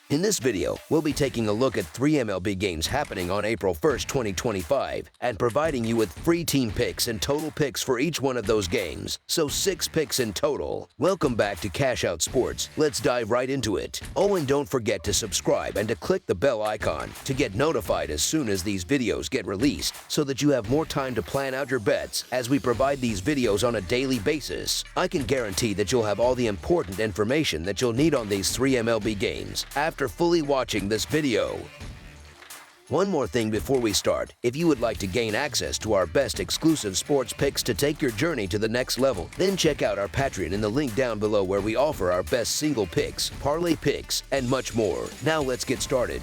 In this video, we'll be taking a look at 3 MLB games happening on April 1st, 2025, and providing you with free team picks and total picks for each one of those games, so 6 picks in total. Welcome back to Cash Out Sports. Let's dive right into it. Oh, and don't forget to subscribe and to click the bell icon to get notified as soon as these videos get released, so that you have more time to plan out your bets as we provide these videos on a daily basis. I can guarantee that you'll have all the important information that you'll need on these 3 MLB games after fully watching this video. One more thing before we start. If you would like to gain access to our best exclusive sports picks to take your journey to the next level, then check out our Patreon in the link down below, where we offer our best single picks, parlay picks, and much more. Now let's get started.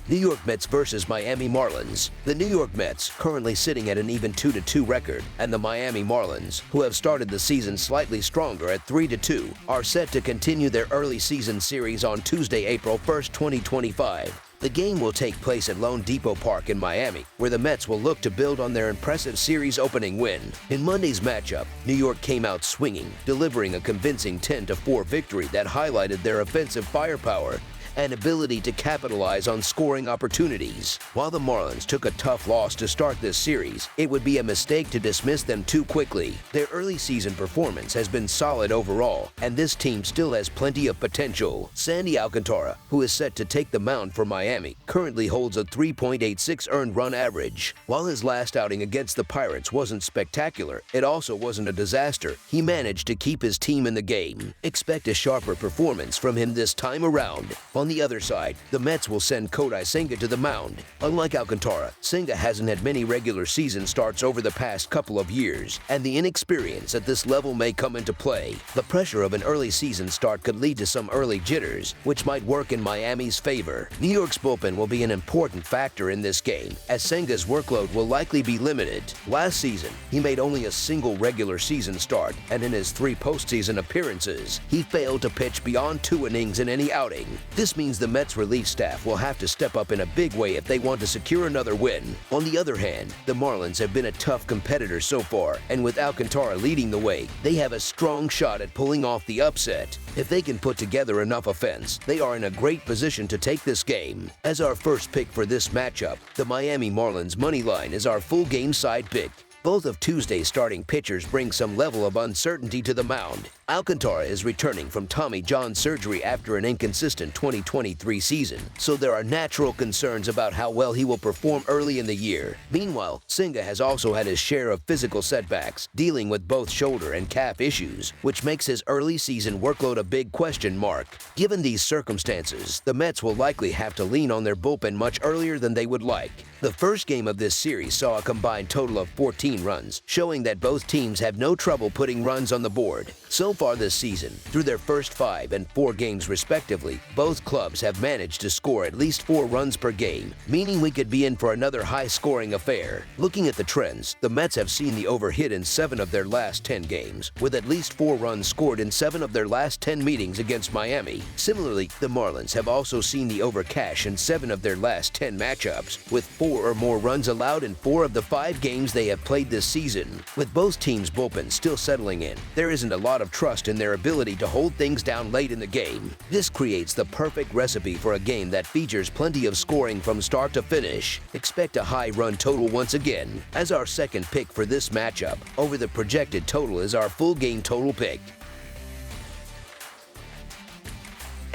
New York Mets versus Miami Marlins. The New York Mets, currently sitting at an even 2-2 record, and the Miami Marlins, who have started the season slightly stronger at 3-2, are set to continue their early season series on Tuesday, April 1st, 2025. The game will take place at Lone Depot Park in Miami, where the Mets will look to build on their impressive series opening win. In Monday's matchup, New York came out swinging, delivering a convincing 10-4 victory that highlighted their offensive firepower and ability to capitalize on scoring opportunities. While the Marlins took a tough loss to start this series, it would be a mistake to dismiss them too quickly. Their early season performance has been solid overall, and this team still has plenty of potential. Sandy Alcantara, who is set to take the mound for Miami, currently holds a 3.86 earned run average. While his last outing against the Pirates wasn't spectacular, it also wasn't a disaster. He managed to keep his team in the game. Expect a sharper performance from him this time around. On the other side, the Mets will send Kodai Senga to the mound. Unlike Alcantara, Senga hasn't had many regular season starts over the past couple of years, and the inexperience at this level may come into play. The pressure of an early season start could lead to some early jitters, which might work in Miami's favor. New York's bullpen will be an important factor in this game, as Senga's workload will likely be limited. Last season, he made only a single regular season start, and in his 3 postseason appearances, he failed to pitch beyond 2 innings in any outing. This means the Mets relief staff will have to step up in a big way if they want to secure another win. On the other hand, the Marlins have been a tough competitor so far, and with Alcantara leading the way, they have a strong shot at pulling off the upset. If they can put together enough offense, they are in a great position to take this game. As our first pick for this matchup, the Miami Marlins money line is our full game side pick. Both of Tuesday's starting pitchers bring some level of uncertainty to the mound. Alcantara is returning from Tommy John surgery after an inconsistent 2023 season, so there are natural concerns about how well he will perform early in the year. Meanwhile, Senga has also had his share of physical setbacks, dealing with both shoulder and calf issues, which makes his early season workload a big question mark. Given these circumstances, the Mets will likely have to lean on their bullpen much earlier than they would like. The first game of this series saw a combined total of 14 runs, showing that both teams have no trouble putting runs on the board. So far this season, through their first 5 and 4 games respectively, both clubs have managed to score at least 4 runs per game, meaning we could be in for another high-scoring affair. Looking at the trends, the Mets have seen the over hit in 7 of their last 10 games, with at least 4 runs scored in 7 of their last 10 meetings against Miami. Similarly, the Marlins have also seen the over cash in 7 of their last 10 matchups, with 4 or more runs allowed in 4 of the 5 games they have played this season. With both teams' bullpens still settling in, there isn't a lot of trust in their ability to hold things down late in the game. This creates the perfect recipe for a game that features plenty of scoring from start to finish. Expect a high run total once again. As our second pick for this matchup, over the projected total is our full game total pick.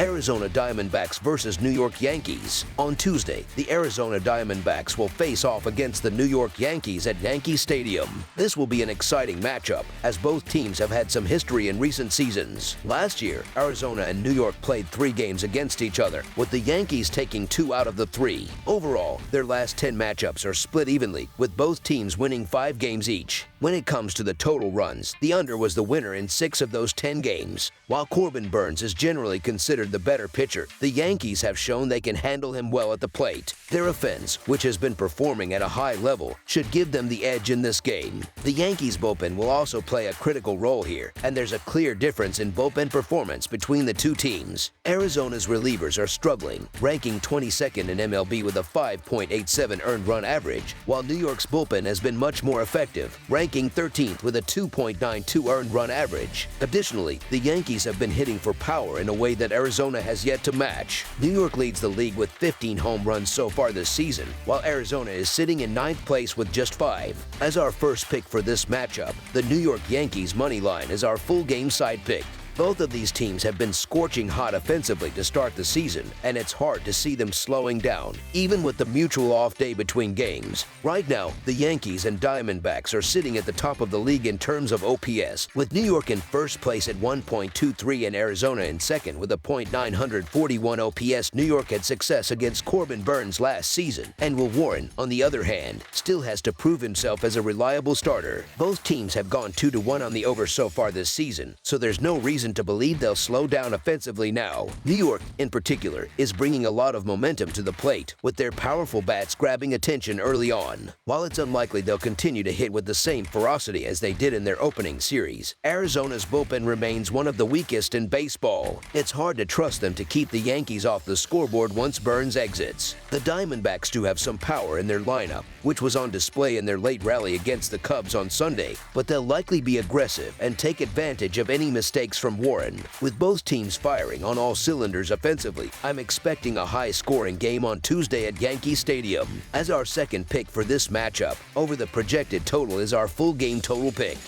Arizona Diamondbacks versus New York Yankees. On Tuesday, the Arizona Diamondbacks will face off against the New York Yankees at Yankee Stadium. This will be an exciting matchup, as both teams have had some history in recent seasons. Last year, Arizona and New York played 3 games against each other, with the Yankees taking 2 out of the 3. Overall, their last 10 matchups are split evenly, with both teams winning 5 games each. When it comes to the total runs, the under was the winner in 6 of those 10 games. While Corbin Burnes is generally considered the better pitcher, the Yankees have shown they can handle him well at the plate. Their offense, which has been performing at a high level, should give them the edge in this game. The Yankees bullpen will also play a critical role here, and there's a clear difference in bullpen performance between the two teams. Arizona's relievers are struggling, ranking 22nd in MLB with a 5.87 earned run average, while New York's bullpen has been much more effective, ranking ranking 13th with a 2.92 earned run average. Additionally, the Yankees have been hitting for power in a way that Arizona has yet to match. New York leads the league with 15 home runs so far this season, while Arizona is sitting in 9th place with just 5. As our first pick for this matchup, the New York Yankees money line is our full game side pick. Both of these teams have been scorching hot offensively to start the season, and it's hard to see them slowing down, even with the mutual off day between games. Right now, the Yankees and Diamondbacks are sitting at the top of the league in terms of OPS, with New York in first place at 1.23 and Arizona in second with a .941 OPS. New York had success against Corbin Burnes last season, and Will Warren, on the other hand, still has to prove himself as a reliable starter. Both teams have gone 2-1 on the over so far this season, so there's no reason to believe they'll slow down offensively now. New York, in particular, is bringing a lot of momentum to the plate, with their powerful bats grabbing attention early on. While it's unlikely they'll continue to hit with the same ferocity as they did in their opening series, Arizona's bullpen remains one of the weakest in baseball. It's hard to trust them to keep the Yankees off the scoreboard once Burnes exits. The Diamondbacks do have some power in their lineup, which was on display in their late rally against the Cubs on Sunday, but they'll likely be aggressive and take advantage of any mistakes from Warren. With both teams firing on all cylinders offensively, I'm expecting a high-scoring game on Tuesday at Yankee Stadium. As our second pick for this matchup, over the projected total is our full game total pick.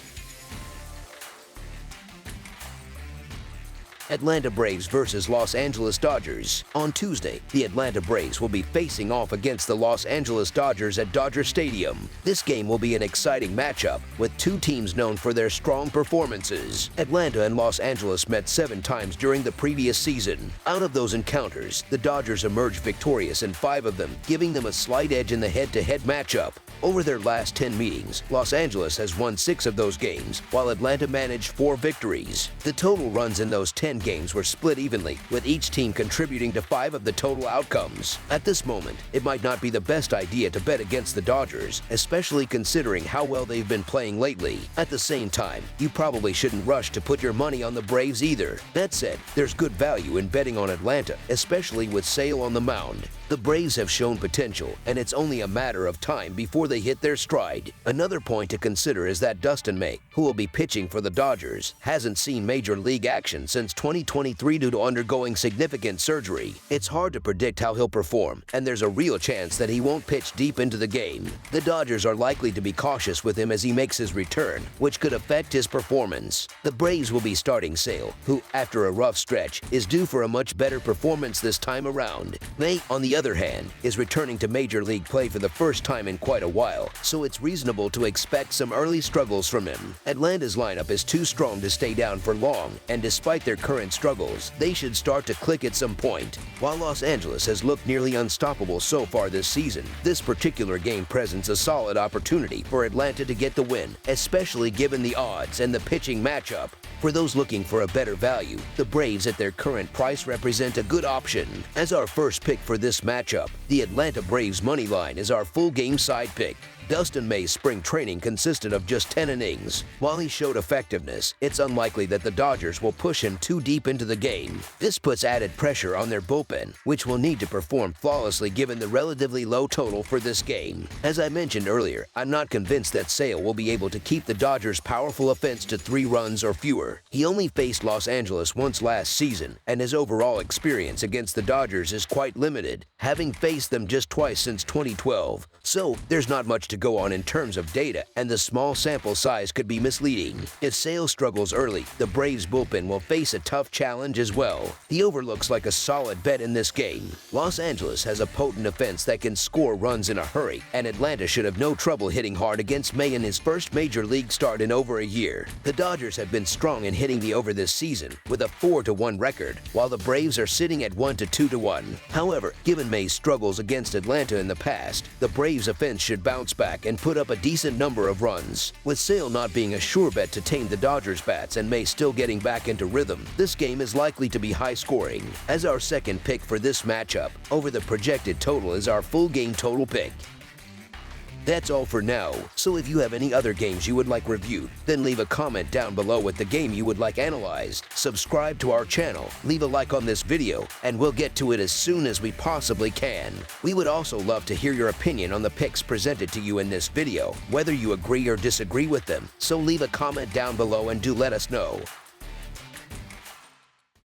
Atlanta Braves versus Los Angeles Dodgers. On Tuesday, the Atlanta Braves will be facing off against the Los Angeles Dodgers at Dodger Stadium. This game will be an exciting matchup, with two teams known for their strong performances. Atlanta and Los Angeles met 7 times during the previous season. Out of those encounters, the Dodgers emerged victorious in 5 of them, giving them a slight edge in the head-to-head matchup. Over their last 10 meetings, Los Angeles has won 6 of those games, while Atlanta managed 4 victories. The total runs in those 10 games were split evenly, with each team contributing to 5 of the total outcomes. At this moment, it might not be the best idea to bet against the Dodgers, especially considering how well they've been playing lately. At the same time, you probably shouldn't rush to put your money on the Braves either. That said, there's good value in betting on Atlanta, especially with Sale on the mound. The Braves have shown potential, and it's only a matter of time before they hit their stride. Another point to consider is that Dustin May, who will be pitching for the Dodgers, hasn't seen major league action since 2023 due to undergoing significant surgery. It's hard to predict how he'll perform, and there's a real chance that he won't pitch deep into the game. The Dodgers are likely to be cautious with him as he makes his return, which could affect his performance. The Braves will be starting Sale, who, after a rough stretch, is due for a much better performance this time around. May, on the other hand, is returning to major league play for the first time in quite a while, so it's reasonable to expect some early struggles from him. Atlanta's lineup is too strong to stay down for long, and despite their current struggles, they should start to click at some point. While Los Angeles has looked nearly unstoppable so far this season, this particular game presents a solid opportunity for Atlanta to get the win, especially given the odds and the pitching matchup. For those looking for a better value, the Braves at their current price represent a good option. As our first pick for this matchup, the Atlanta Braves money line is our full game side pick. Dustin May's spring training consisted of just 10 innings. While he showed effectiveness, it's unlikely that the Dodgers will push him too deep into the game. This puts added pressure on their bullpen, which will need to perform flawlessly given the relatively low total for this game. As I mentioned earlier, I'm not convinced that Sale will be able to keep the Dodgers' powerful offense to 3 runs or fewer. He only faced Los Angeles once last season, and his overall experience against the Dodgers is quite limited, having faced them just twice since 2012. So, there's not much to go on in terms of data, and the small sample size could be misleading. If Sale struggles early, the Braves bullpen will face a tough challenge as well. The over looks like a solid bet in this game. Los Angeles has a potent offense that can score runs in a hurry, and Atlanta should have no trouble hitting hard against May in his first major league start in over a year. The Dodgers have been strong in hitting the over this season, with a 4-1 record, while the Braves are sitting at 1-2-1. However, given May's struggles against Atlanta in the past, the Braves offense should bounce back and put up a decent number of runs. With Sale not being a sure bet to tame the Dodgers bats and May still getting back into rhythm, this game is likely to be high scoring. As our second pick for this matchup, over the projected total is our full game total pick. That's all for now, so if you have any other games you would like reviewed, then leave a comment down below with the game you would like analyzed. Subscribe to our channel, leave a like on this video, and we'll get to it as soon as we possibly can. We would also love to hear your opinion on the picks presented to you in this video, whether you agree or disagree with them, so leave a comment down below and do let us know.